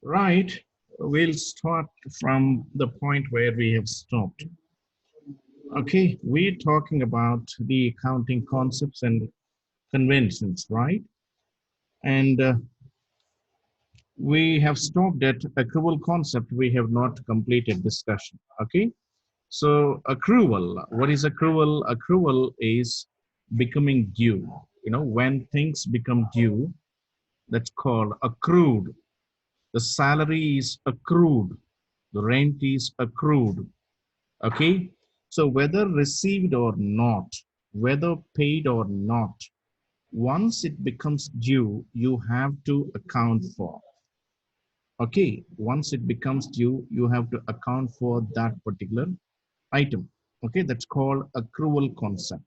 Right. We'll start from the point where we have stopped. Okay, we're talking about the accounting concepts and conventions, right? And we have stopped at accrual concept. We have not completed discussion. Okay, so accrual. What is accrual? Accrual is becoming due. When things become due, that's called accrued. The salary is accrued. The rent is accrued. Okay. So whether received or not, whether paid or not, once it becomes due, you have to account for. Okay. Once it becomes due, you have to account for that particular item. Okay. That's called accrual concept.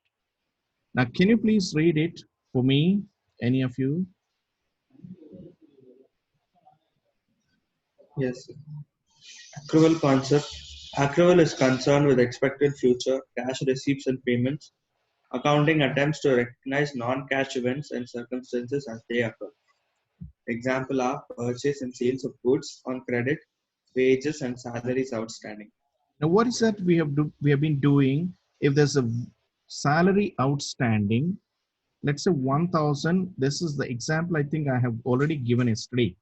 Now, can you please read it for me? Any of you? Yes. Accrual concept. Accrual is concerned with expected future cash receipts and payments. Accounting attempts to recognize non-cash events and circumstances as they occur. Example are purchase and sales of goods on credit, wages and salaries outstanding. Now, what is that we have been doing? If there's a salary outstanding, let's say 1000, this is the example I think I have already given yesterday.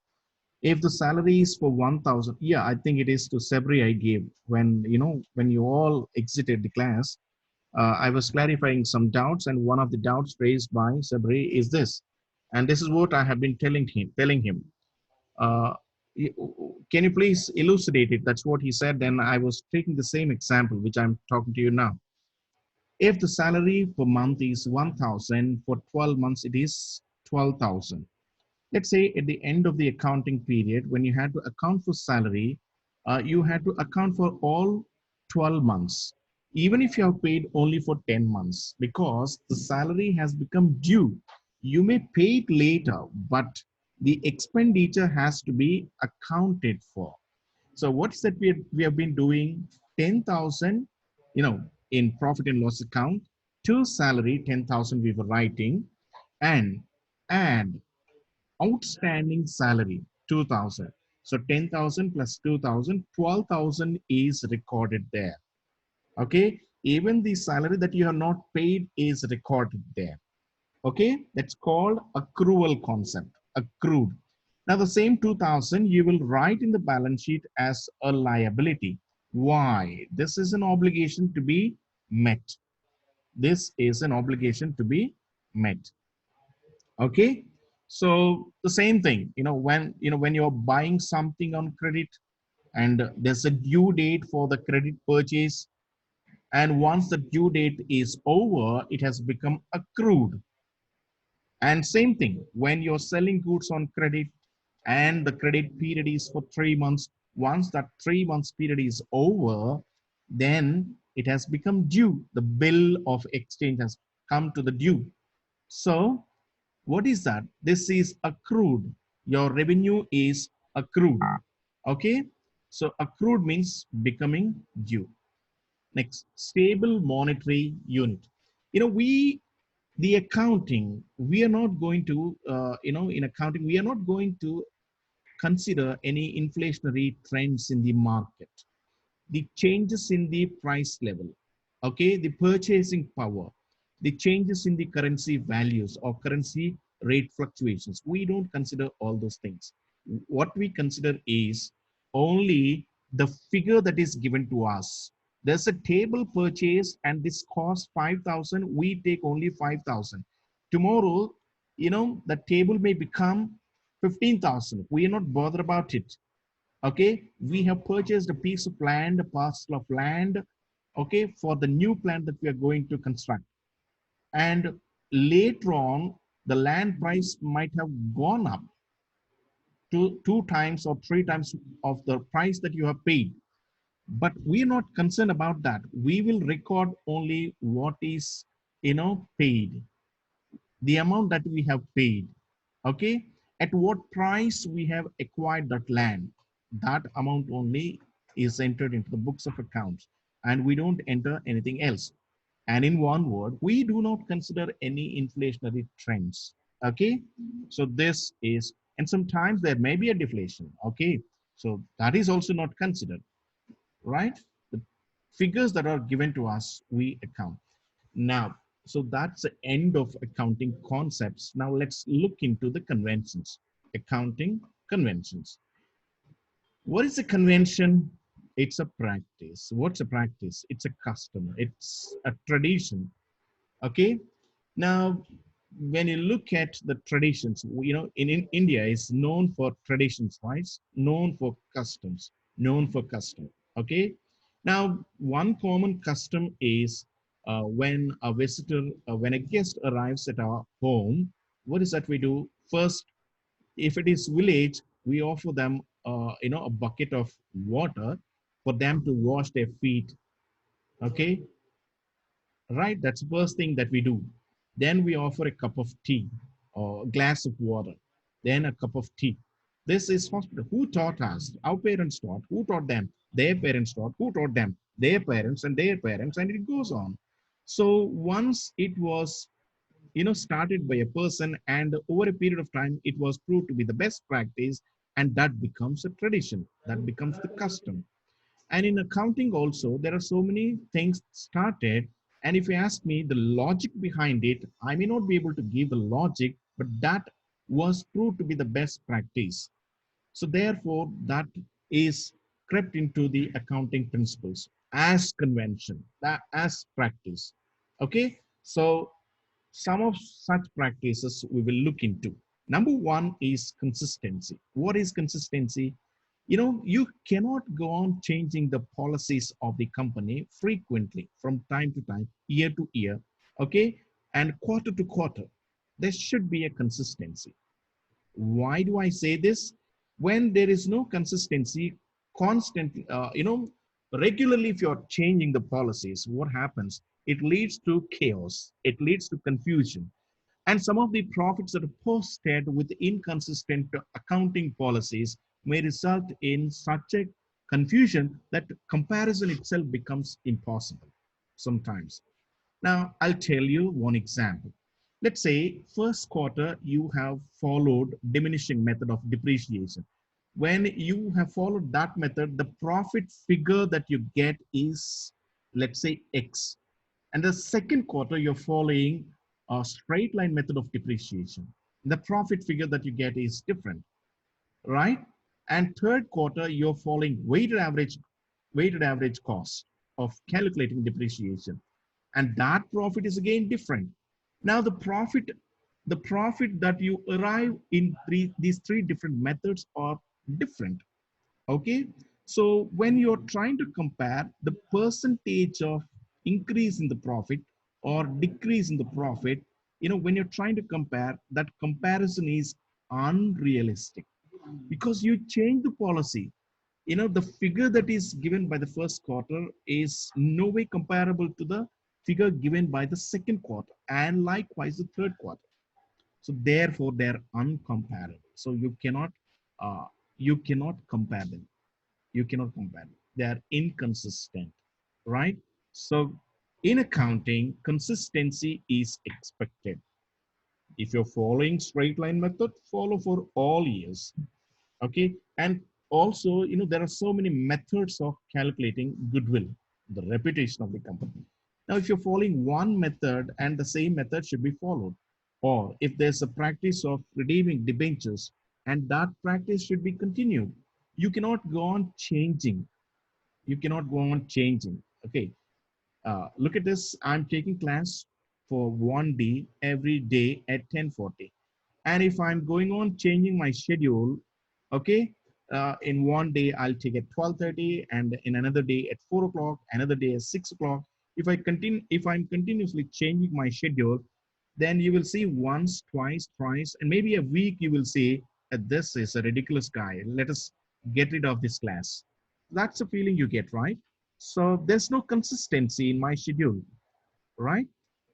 If the salary is for 1000, yeah, I think it is to Sabri I gave when, when you all exited the class. I was clarifying some doubts, and one of the doubts raised by Sabri is this, and this is what I have been telling him. uh, can you please elucidate it? That's what he said. Then I was taking the same example which I'm talking to you now. If the salary per month is 1000, for 12 months it is 12,000. Let's say at the end of the accounting period, when you had to account for salary, you had to account for all 12 months, even if you have paid only for 10 months, because the salary has become due. You may pay it later, but the expenditure has to be accounted for. So what's that we have been doing? 10,000, in profit and loss account, to salary 10,000 we were writing, and add outstanding salary 2000. So 10,000 plus 2000, 12,000 is recorded there. Okay, even the salary that you have not paid is recorded there. Okay, that's called accrual concept. Accrued. Now the same 2000 you will write in the balance sheet as a liability. Why? This is an obligation to be met. This is an obligation to be met. Okay, so the same thing, when you're buying something on credit, and there's a due date for the credit purchase, and once the due date is over, it has become accrued. And same thing, when you're selling goods on credit and the credit period is for 3 months, once that 3 months period is over, then it has become due. The bill of exchange has come to the due. So what is that? This is accrued. Your revenue is accrued. Okay. So accrued means becoming due. Next, stable monetary unit. The accounting, we are not going to, in accounting, we are not going to consider any inflationary trends in the market, the changes in the price level, okay, the purchasing power, the changes in the currency values or currency rate fluctuations. We don't consider all those things. What we consider is only the figure that is given to us. There's a table purchase and this costs 5,000. We take only 5,000. Tomorrow, the table may become 15,000. We are not bothered about it. Okay, we have purchased a piece of land, a parcel of land, okay, for the new plant that we are going to construct. And later on, the land price might have gone up to 2 times or 3 times of the price that you have paid. But we're not concerned about that. We will record only what is, paid, the amount that we have paid. Okay, at what price we have acquired that land, that amount only is entered into the books of accounts, and we don't enter anything else. And in one word, we do not consider any inflationary trends. Okay, so this is, And sometimes there may be a deflation. Okay, so that is also not considered, right? The figures that are given to us, we account. Now, so that's the end of accounting concepts. Now let's look into the conventions. Accounting conventions. What is a convention? It's a practice. What's a practice? It's a custom. It's a tradition. Okay. Now, when you look at the traditions, in India is known for traditions, right? Known for customs, known for custom. Okay. Now, one common custom is when a guest arrives at our home, what is that we do? First, if it is village, we offer them, a bucket of water for them to wash their feet. Okay, right? That's the first thing that we do. Then we offer a cup of tea or a glass of water, then a cup of tea. This is hospital. Who taught us? Our parents taught. Who taught them? Their parents taught. Who taught them? Their parents and their parents, and it goes on. So once it was, started by a person, and over a period of time it was proved to be the best practice, and that becomes a tradition, that becomes the custom. And in accounting also, there are so many things started, and if you ask me the logic behind it, I may not be able to give the logic, but that was proved to be the best practice. So therefore that is crept into the accounting principles as convention, that as practice. Okay, so some of such practices we will look into. Number one is consistency. What is consistency? You cannot go on changing the policies of the company frequently from time to time, year to year, okay, and quarter to quarter. There should be a consistency. Why do I say this? When there is no consistency, constantly, regularly, if you're changing the policies, what happens? It leads to chaos. It leads to confusion. And some of the profits that are posted with inconsistent accounting policies may result in such a confusion that comparison itself becomes impossible sometimes. Now, I'll tell you one example. Let's say first quarter, you have followed diminishing method of depreciation. When you have followed that method, the profit figure that you get is, let's say, X. And the second quarter, you're following a straight line method of depreciation. The profit figure that you get is different, right? And third quarter, you're following weighted average cost of calculating depreciation, and that profit is again different. Now the profit that you arrive in these three different methods are different. Okay, so when you're trying to compare the percentage of increase in the profit or decrease in the profit, when you're trying to compare, that comparison is unrealistic because you change the policy. The figure that is given by the first quarter is no way comparable to the figure given by the second quarter, and likewise the third quarter. So therefore they're uncomparable. So uh, you cannot compare them. You cannot compare them. They are inconsistent, right? So in accounting, consistency is expected. If you're following straight line method, follow for all years. Okay, and also, there are so many methods of calculating goodwill, the reputation of the company. Now if you're following one method, and the same method should be followed, or if there's a practice of redeeming debentures, and that practice should be continued, you cannot go on changing. You cannot go on changing. Okay, look at this. I'm taking class for 1 day every day at 10:40. And if I'm going on changing my schedule, okay, in 1 day I'll take at 12:30, and in another day at 4 o'clock, another day at 6 o'clock. If I'm continuously changing my schedule, then you will see once, twice, thrice, and maybe a week you will say, this is a ridiculous guy. Let us get rid of this class. That's the feeling you get, right? So there's no consistency in my schedule, right?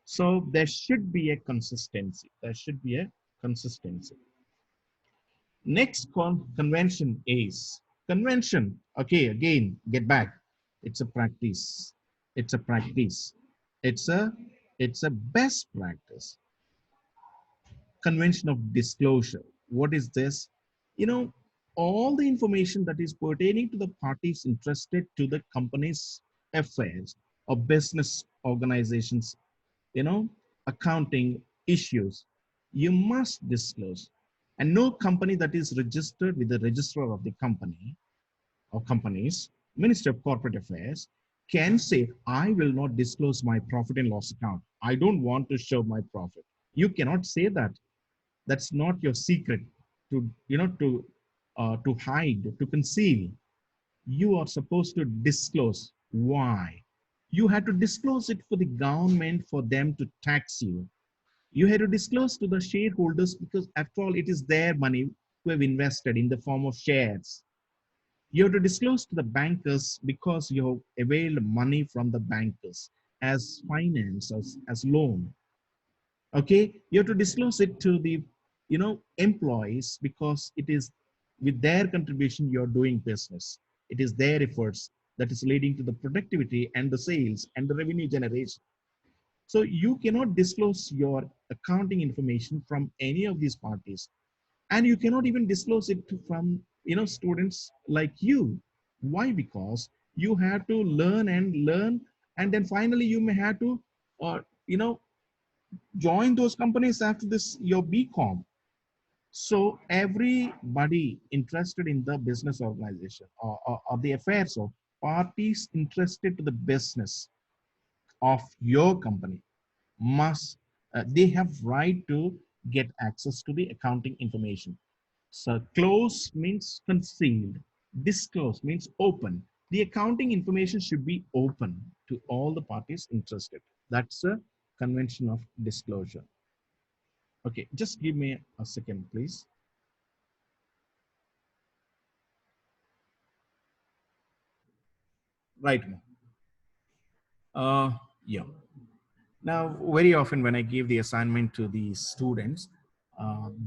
So there should be a consistency. There should be a consistency. Next convention is convention. Okay, again, get back. It's a practice. It's a practice. It's a it's a best practice. Convention of disclosure. What is this? you know, all the information that is pertaining to the parties interested to the company's affairs or business organizations, you know, accounting issues, you must disclose. And no company that is registered with the registrar of the company or companies, Minister of Corporate Affairs, can say, I will not disclose my profit and loss account. I don't want to show my profit. You cannot say that. That's not your secret to, to hide, to conceal. You are supposed to disclose. Why? You had to disclose it for the government for them to tax you. You had to disclose to the shareholders because, after all, it is their money who have invested in the form of shares. You have to disclose to the bankers because you have availed money from the bankers as finance, as loan. Okay, you have to disclose it to the, employees because it is with their contribution you're doing business. It is their efforts that is leading to the productivity and the sales and the revenue generation. So you cannot disclose your accounting information from any of these parties, and you cannot even disclose it from, students like you. Why? Because you have to learn, and then finally you may have to, uh, you know join those companies after this your BCom. So everybody interested in the business organization, or the affairs of parties interested to the business of your company must, they have right to get access to the accounting information. So close means concealed, disclose means open. The accounting information should be open to all the parties interested. That's a convention of disclosure. Okay, just give me a second, please. Right. Uh, yeah. Now, very often when I give the assignment to the students,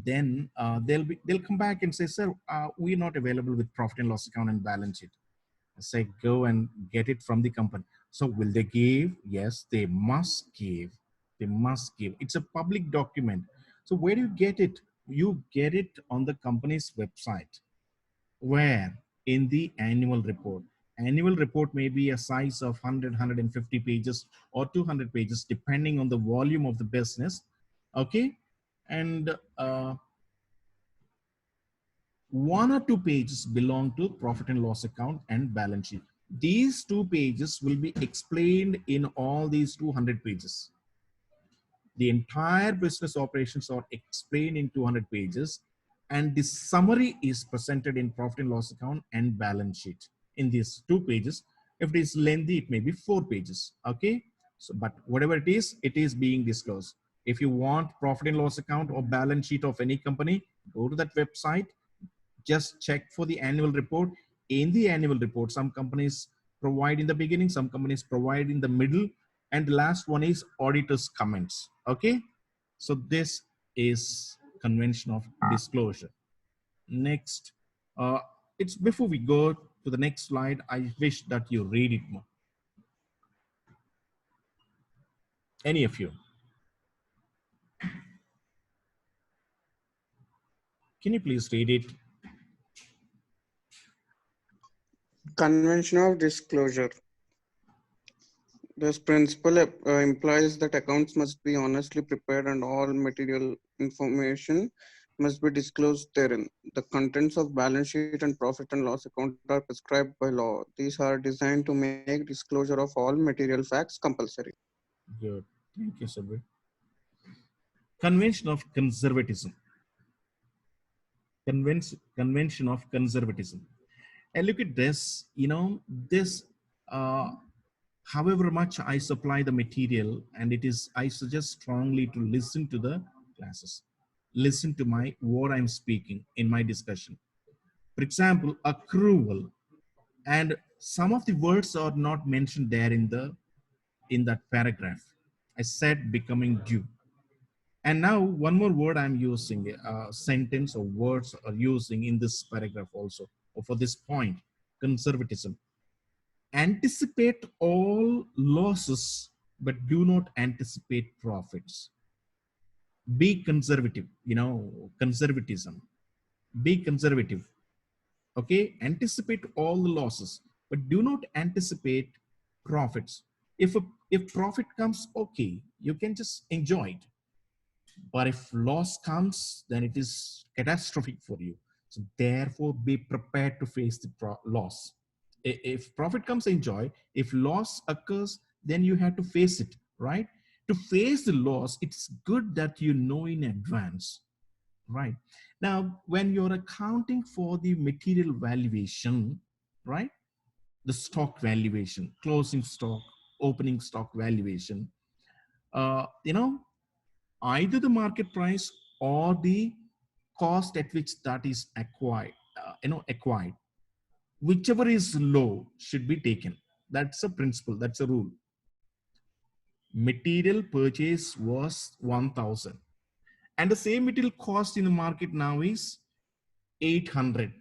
then they'll come back and say, "Sir, we're not available with profit and loss account and balance sheet." I say, "Go and get it from the company." So, will they give? Yes, they must give. They must give. It's a public document. So, where do you get it? You get it on the company's website. Where? In the annual report. Annual report may be a size of 100 pages or 200 pages depending on the volume of the business. Okay, and one or two pages belong to profit and loss account and balance sheet. These 2 pages will be explained in all these 200 pages. The entire business operations are explained in 200 pages, and the summary is presented in profit and loss account and balance sheet in these 2 pages. If it is lengthy, it may be 4 pages. Okay, so but whatever it is being disclosed. If you want profit and loss account or balance sheet of any company, go to that website, just check for the annual report. In the annual report, some companies provide in the beginning, some companies provide in the middle, and the last one is auditor's comments. Okay, so this is convention of disclosure. Next, it's before we go to the next slide, I wish that you read it more. Any of you, can you please read it? Convention of disclosure. This principle implies that accounts must be honestly prepared and all material information must be disclosed therein. The contents of balance sheet and profit and loss account are prescribed by law. These are designed to make disclosure of all material facts compulsory. Good, thank you, Sabir. Convention of conservatism. Convention of conservatism. And look at this, this, uh, however much I supply the material, and it is, I suggest strongly to listen to the classes, listen to my what I'm speaking in my discussion. For example, accrual, and some of the words are not mentioned there in that paragraph. I said becoming due. And now one more word I'm using, sentence or words are using in this paragraph also, or for this point, conservatism. Anticipate all losses, but do not anticipate profits. Be conservative, conservatism. Be conservative. Okay, anticipate all the losses, but do not anticipate profits. If profit comes, okay, you can just enjoy it. But if loss comes, then it is catastrophic for you. So therefore, be prepared to face the loss. If profit comes, enjoy. If loss occurs, then you have to face it, right? To face the loss, it's good that you know in advance, right? Now, when you're accounting for the material valuation, right? The stock valuation, closing stock, opening stock valuation, you know, either the market price or the cost at which that is acquired, acquired, whichever is low should be taken. That's a principle, that's a rule. Material purchase was 1000 and the same material cost in the market now is 800.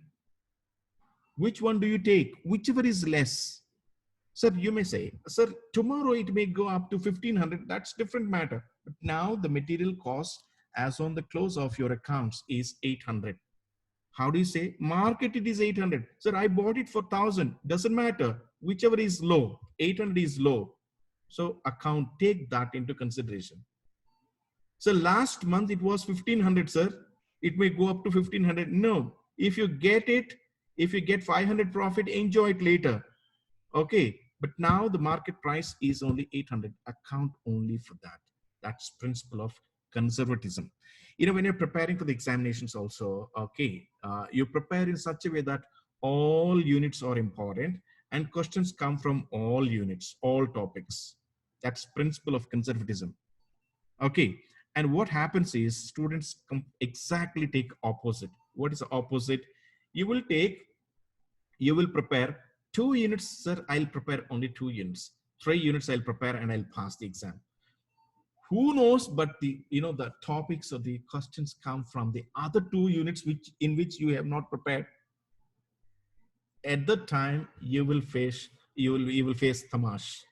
Which one do you take? Whichever is less. Sir, you may say, sir, tomorrow it may go up to 1500. That's different matter. But now the material cost as on the close of your accounts is 800. How do you say? Market it is 800. Sir, I bought it for 1000. Doesn't matter. Whichever is low, 800 is low. So account, take that into consideration. So last month it was 1500, sir. It may go up to 1500. No, if you get it, if you get 500 profit, enjoy it later. Okay, but now the market price is only 800. Account only for that. That's principle of conservatism. You know, when you're preparing for the examinations also, okay, you prepare in such a way that all units are important and questions come from all units, all topics. That's principle of conservatism. Okay, and what happens is students exactly take opposite. What is the opposite? You will take, you will prepare 2 units, sir. I'll prepare only 2 units. 3 units I'll prepare and I'll pass the exam. Who knows? But the the topics or the questions come from the other 2 units which in which you have not prepared. At that time, you will face tamash.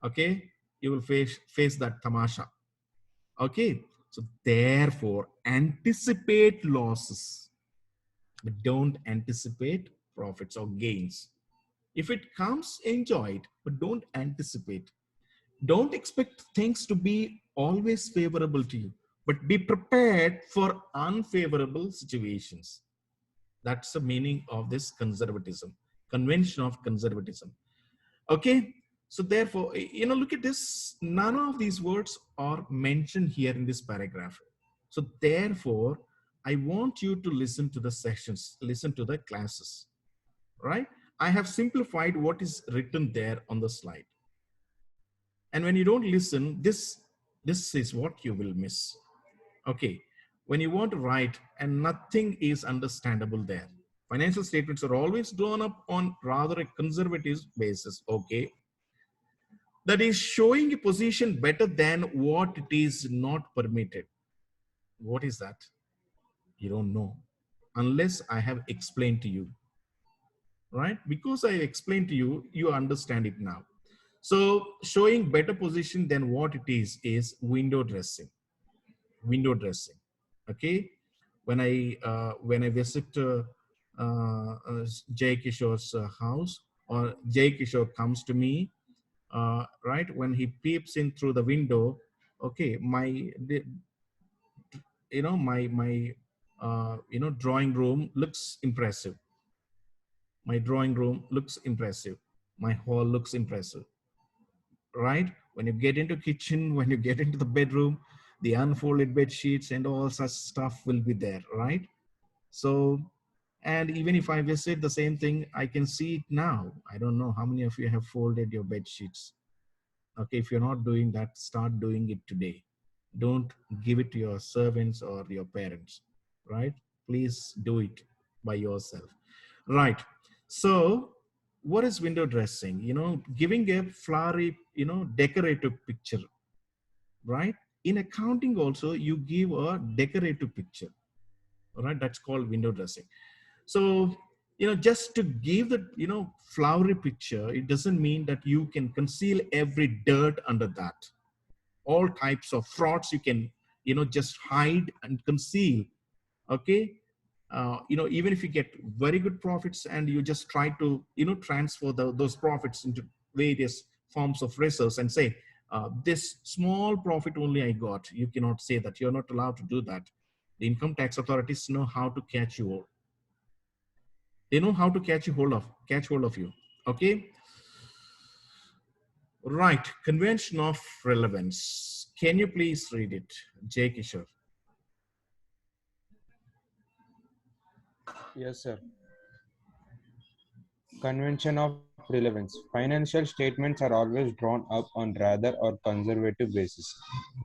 Okay, you will face that tamasha. Okay, so therefore anticipate losses, but don't anticipate profits or gains. If it comes, enjoy it, but don't anticipate. Don't expect things to be always favorable to you, but be prepared for unfavorable situations. That's the meaning of this conservatism, convention of conservatism. Okay. So therefore, look at this. None of these words are mentioned here in this paragraph. So therefore, I want you to listen to the sessions, listen to the classes, right? I have simplified what is written there on the slide. And when you don't listen, this is what you will miss. Okay. When you want to write and nothing is understandable there. Financial statements are always drawn up on rather a conservative basis. Okay. That is showing a position better than what it is not permitted. What is that? You don't know unless I have explained to you, right? Because I explained to you, you understand it now. So showing better position than what it is window dressing. Window dressing. Okay. When I visit Jay Kishore's house, or Jay Kishore comes to me, right? When he peeps in through the window, okay, my drawing room looks impressive. My drawing room looks impressive. My hall looks impressive, right? When you get into kitchen, when you get into the bedroom, the unfolded bed sheets and all such stuff will be there, right? So, and even if I visit the same thing, I can see it now. I don't know how many of you have folded your bed sheets. Okay, if you're not doing that, start doing it today. Don't give it to your servants or your parents, right? Please do it by yourself, right? So what is window dressing? Giving a flowery, decorative picture, right? In accounting also, you give a decorative picture, right? That's called window dressing. So, just to give the, flowery picture, it doesn't mean that you can conceal every dirt under that. All types of frauds you can, just hide and conceal. Okay. even if you get very good profits and you just try to, transfer those profits into various forms of reserves and say, this small profit only I got. You cannot say that. You're not allowed to do that. The income tax authorities know how to catch you all. They know how to catch hold of you. Okay. Right. Convention of relevance. Can you please read it, Jay Kishore? Yes, sir. Convention of relevance. Financial statements are always drawn up on rather or conservative basis.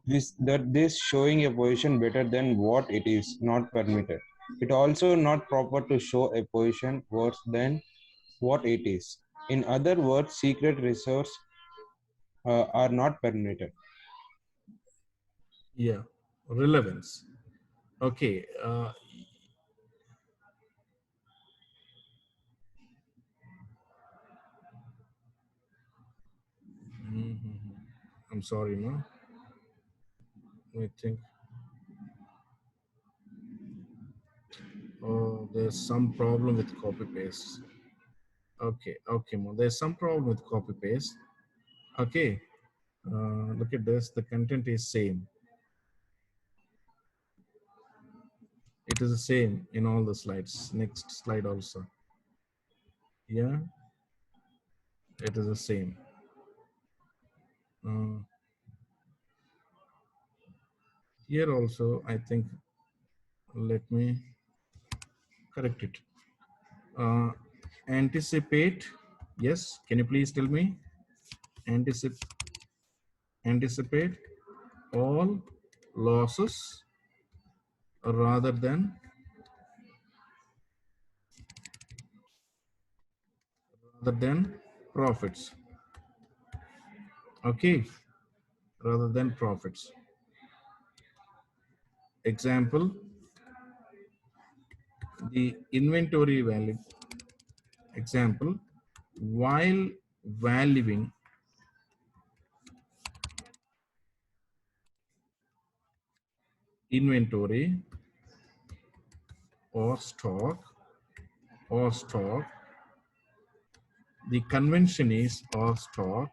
This showing a position better than what it is not permitted. It also not proper to show a position worse than what it is. In other words, secret reserves are not permitted. Yeah. Relevance. Okay. I'm sorry, no. I think. Oh, there's some problem with copy paste. Okay, okay, Mo. There's some problem with copy paste. Okay, look at this. The content is same. It is the same in all the slides. Next slide also. Yeah, it is the same. Uh, Here also, I think. Let me correct it. Uh, Anticipate. Yes. Can you please tell me? Anticipate all losses rather than profits. Okay, rather than profits. Example, the inventory value. Example, while valuing inventory or stock, the convention is or stock,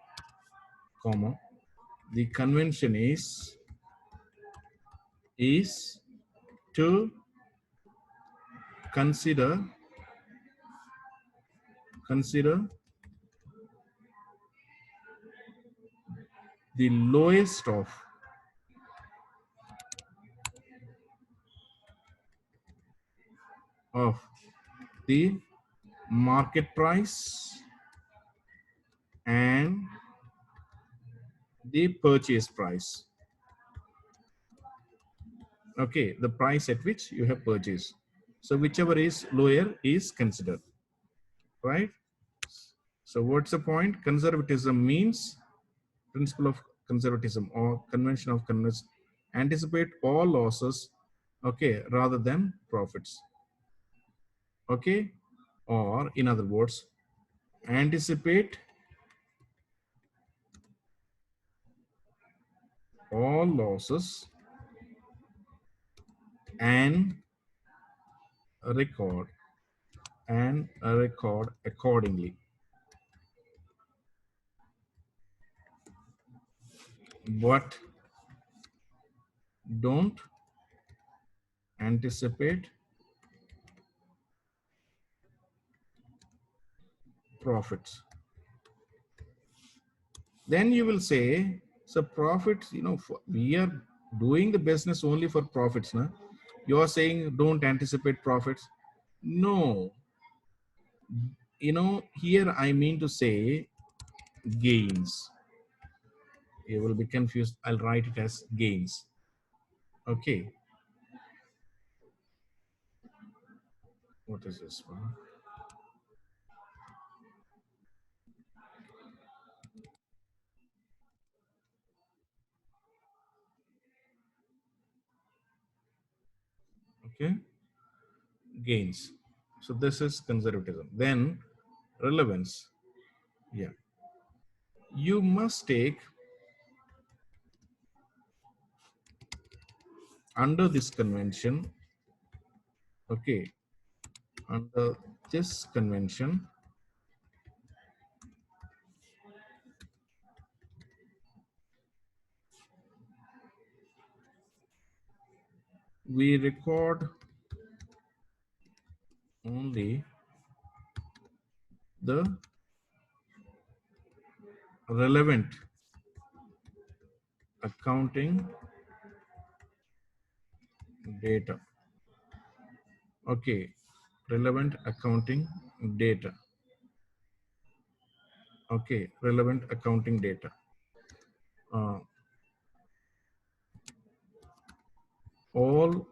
comma, the convention is to consider the lowest of the market price and the purchase price. Okay, the price at which you have purchased. So whichever is lower is considered, right? So what's the point? Conservatism means principle of conservatism or convention of convention. Anticipate all losses, okay, rather than profits. Okay, or in other words, anticipate all losses and record accordingly. But don't anticipate profits. Then you will say, so profits, we are doing the business only for profits. Na? You are saying don't anticipate profits. No, here I mean to say gains. You will be confused. I'll write it as gains. Okay. What is this one? Okay. Gains. So this is conservatism. Then relevance. Yeah. You must take under this convention, okay, Under this convention, we record only the relevant accounting data. Okay, relevant accounting data. Okay, relevant accounting data. Uh, all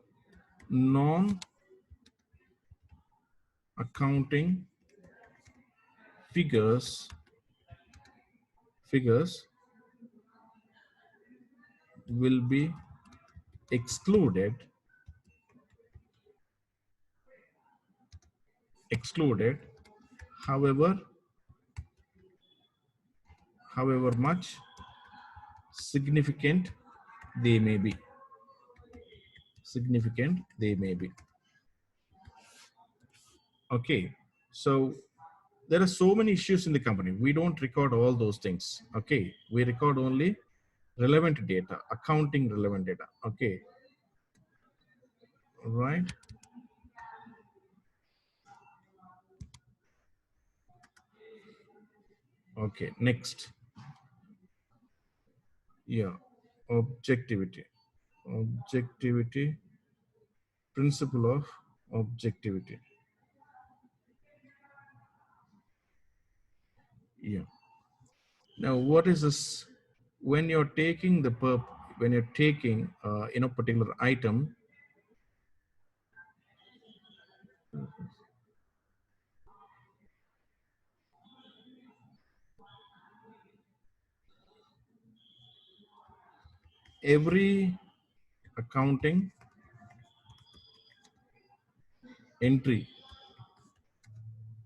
non-accounting figures will be excluded however much significant they may be. Okay, so there are so many issues in the company. We don't record all those things. Okay, we record only relevant data, accounting relevant data. Okay, right. Okay, next. Yeah, objectivity. Principle of objectivity. Yeah. Now, what is this? When you're taking when you're taking particular item, every accounting entry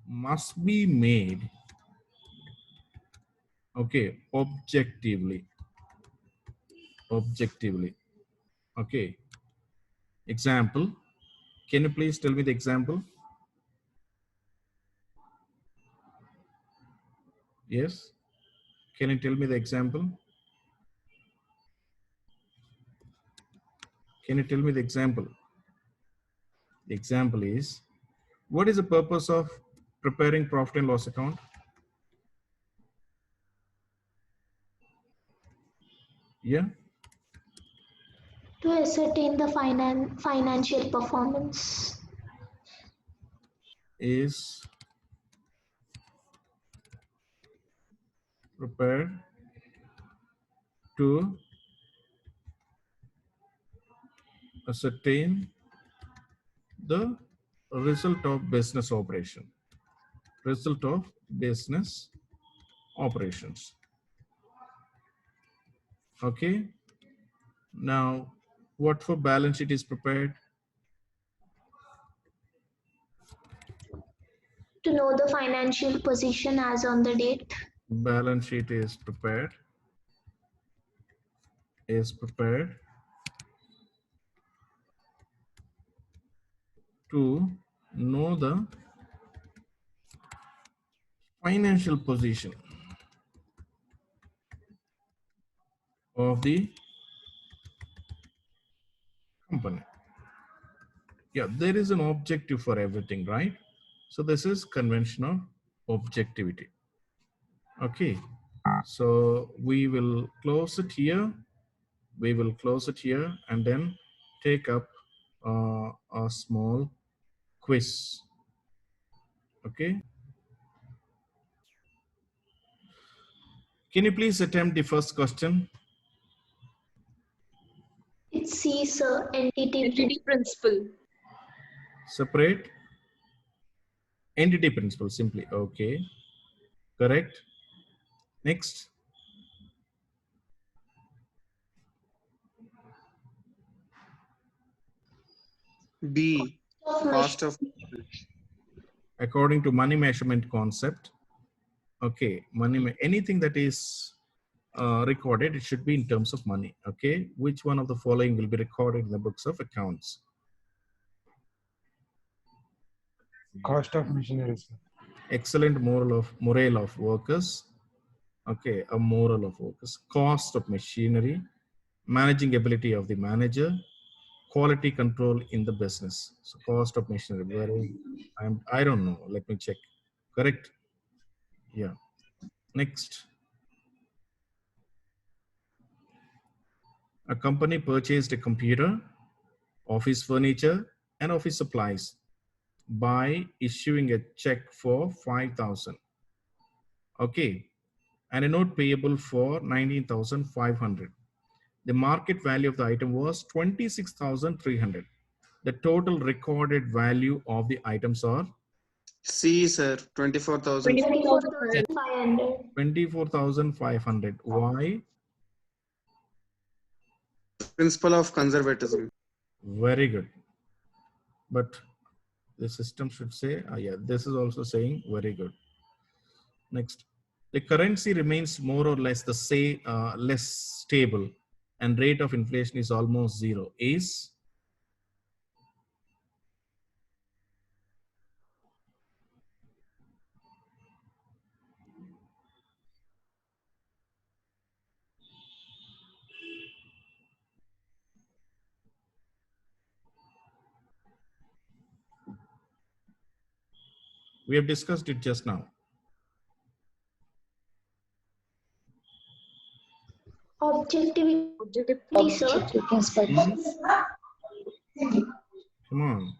must be made, okay, objectively. Okay. Example. Can you please tell me the example? Yes. Can you tell me the example? Can you tell me the example? The example is, what is the purpose of preparing profit and loss account? Yeah. To ascertain the financial performance. Is prepared to ascertain the result of business operation. Result of business operations. Okay. Now, what for balance sheet is prepared? To know the financial position as on the date. Balance sheet is prepared to know the financial position of the company. Yeah, there is an objective for everything, right? So this is convention of objectivity. Okay, so we will close it here. And then take up a small quiz. Okay. Can you please attempt the first question? It sees entity principle. Separate entity principle simply. Okay. Correct. Next. B, cost of According to money measurement concept. Okay. Anything that is recorded, it should be in terms of money. Okay. Which one of the following will be recorded in the books of accounts? Cost of machinery, sir. Excellent morale of workers. Okay, a moral of workers. Cost of machinery, managing ability of the manager, quality control in the business. So cost of machinery. I don't know. Let me check. Correct. Yeah. Next, a company purchased a computer, office furniture, and office supplies by issuing a check for 5,000. Okay, and a note payable for 19,500. The market value of the item was 26,300. The total recorded value of the items are C, sir, 24,000. 24,500. 24,500. Why? Principle of conservatism. Very good. But the system should say, yeah, this is also saying very good. Next, the currency remains more or less the same, less stable, and rate of inflation is almost zero. Is we have discussed it just now. Objectivity, sir. Come on.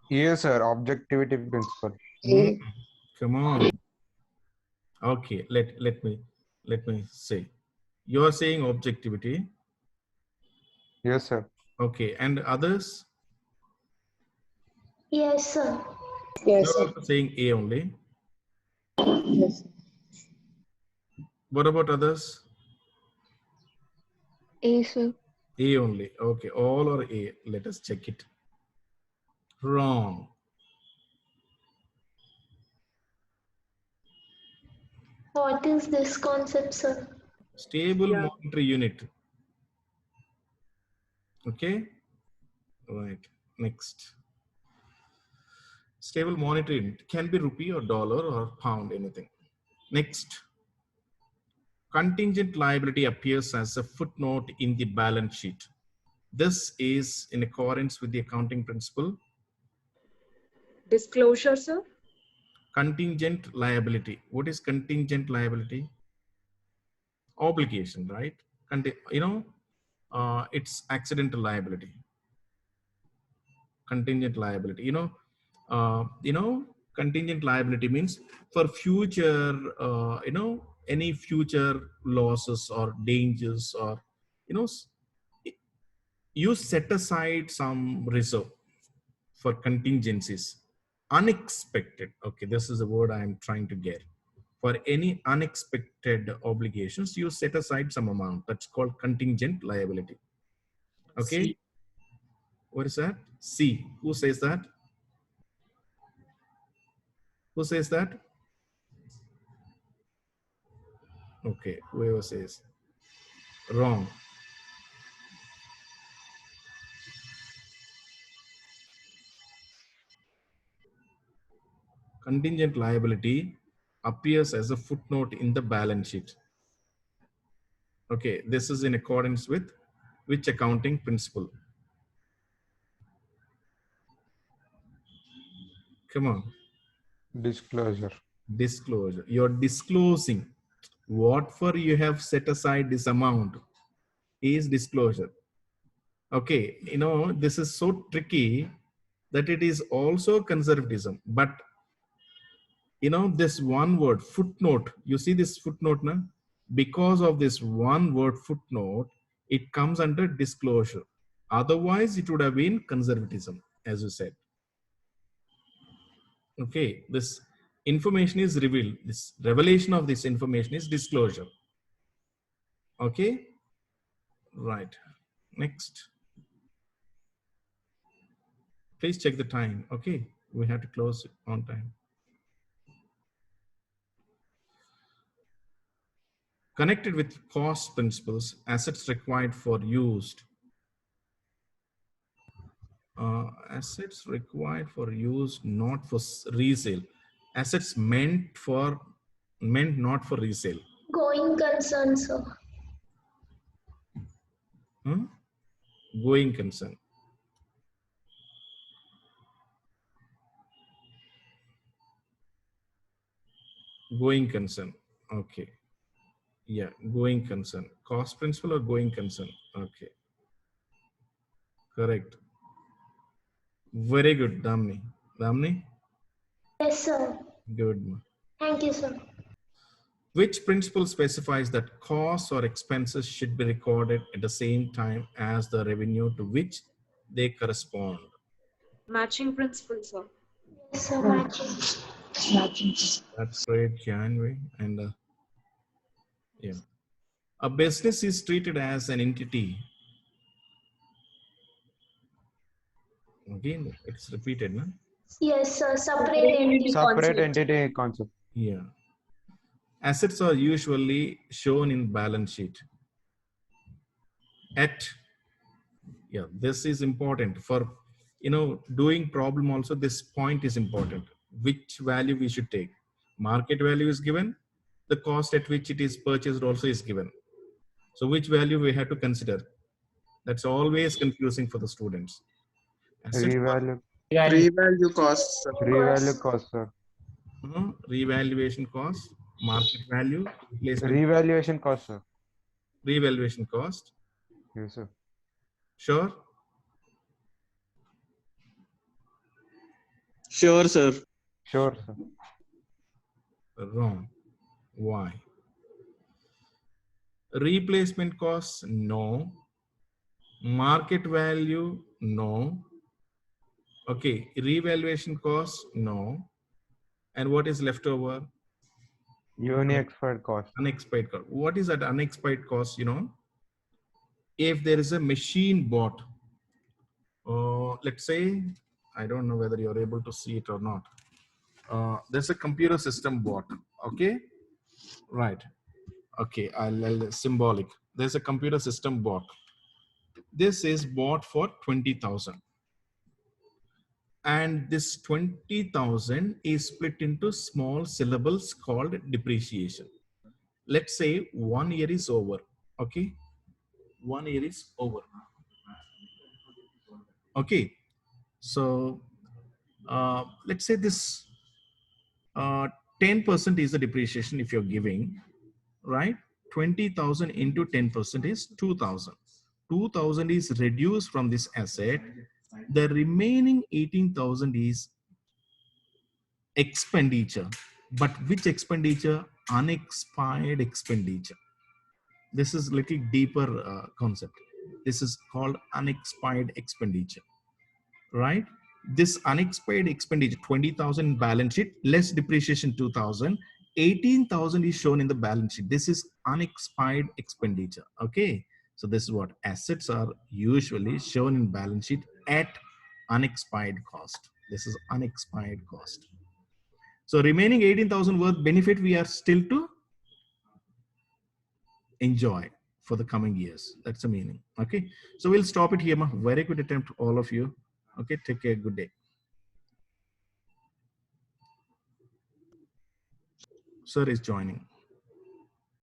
Yes, sir. Objectivity principle. Come on. Okay, let me say. You are saying objectivity. Yes, sir. Okay, and others? Yes, sir. You're also saying A only. What about others? A, sir. A only. Okay, all are A. Let us check it. Wrong. What is this concept, sir? Stable monetary unit. Okay. Right. Next. Stable monetary unit can be rupee or dollar or pound, anything. Next. Contingent liability appears as a footnote in the balance sheet. This is in accordance with the accounting principle. Disclosure, sir. Contingent liability. What is contingent liability? Obligation, right? It's accidental liability. Contingent liability. Contingent liability means for future, any future losses or dangers, or you set aside some reserve for contingencies, unexpected. Okay, this is the word I am trying to get. For any unexpected obligations, you set aside some amount. That's called contingent liability. Okay. C. What is that? C. Who says that? Who says that? Okay, whoever says. Wrong. Contingent liability appears as a footnote in the balance sheet. Okay, this is in accordance with which accounting principle? Come on. Disclosure. Disclosure. You're disclosing what for you have set aside this amount is disclosure. Okay, this is so tricky that it is also conservatism. But this one word footnote, you see this footnote now? Because of this one word footnote, it comes under disclosure. Otherwise, it would have been conservatism, as you said. Okay, this information is revealed. This revelation of this information is disclosure. Okay, right. Next. Please check the time. Okay, we have to close it on time. Connected with cost principles, assets required for used. Assets required for use, not for resale. Assets meant not for resale. Going concern, sir. Huh? Going concern. Going concern. Okay. Yeah, going concern. Cost principle or going concern. Okay. Correct. Very good, Damni. Damni? Yes, sir. Good. Thank you, sir. Which principle specifies that costs or expenses should be recorded at the same time as the revenue to which they correspond? Matching principle, sir. Yes, sir. Matching. That's great, Janvi. And yeah, a business is treated as an entity. Again, it's repeated, no? Yes, sir. Separate entity Separate concept. entity concept. Yeah. Assets are usually shown in balance sheet. Yeah, this is important for, doing problem also. This point is important. Which value we should take? Market value is given. The cost at which it is purchased also is given. So which value we have to consider? That's always confusing for the students. Asset Revalue. Free value costs, sir. Revalue cost, sir. revaluation cost, market value, replacement, Revaluation cost, sir. revaluation cost. Yes, sir. Sure. Sure, sir. Sure, sir. Wrong. Why? Replacement cost, no. Market value, no. Okay, revaluation cost, no. And what is left over? Unexpired cost. Unexpired cost. What is that unexpired cost? If there is a machine bought, let's say, I don't know whether you're able to see it or not. There's a computer system bought. Okay, right. Okay, I'll symbolic. There's a computer system bought. This is bought for 20,000. And this 20,000 is split into small syllables called depreciation. Let's say 1 year is over. Okay, 1 year is over. Okay, so let's say this 10% is the depreciation if you're giving, right? 20,000 into 10% is 2,000. 2,000 is reduced from this asset. The remaining 18,000 is expenditure. But which expenditure? Unexpired expenditure. This is little deeper concept. This is called unexpired expenditure, right? This unexpired expenditure, 20,000 balance sheet, less depreciation 2,000, 18,000 is shown in the balance sheet. This is unexpired expenditure. Okay, so this is what assets are usually shown in balance sheet at unexpired cost. This is unexpired cost. So remaining 18,000 worth benefit we are still to enjoy for the coming years. That's the meaning. Okay, so we'll stop it here. Very good attempt, all of you. Okay, take care. Good day. Sir is joining.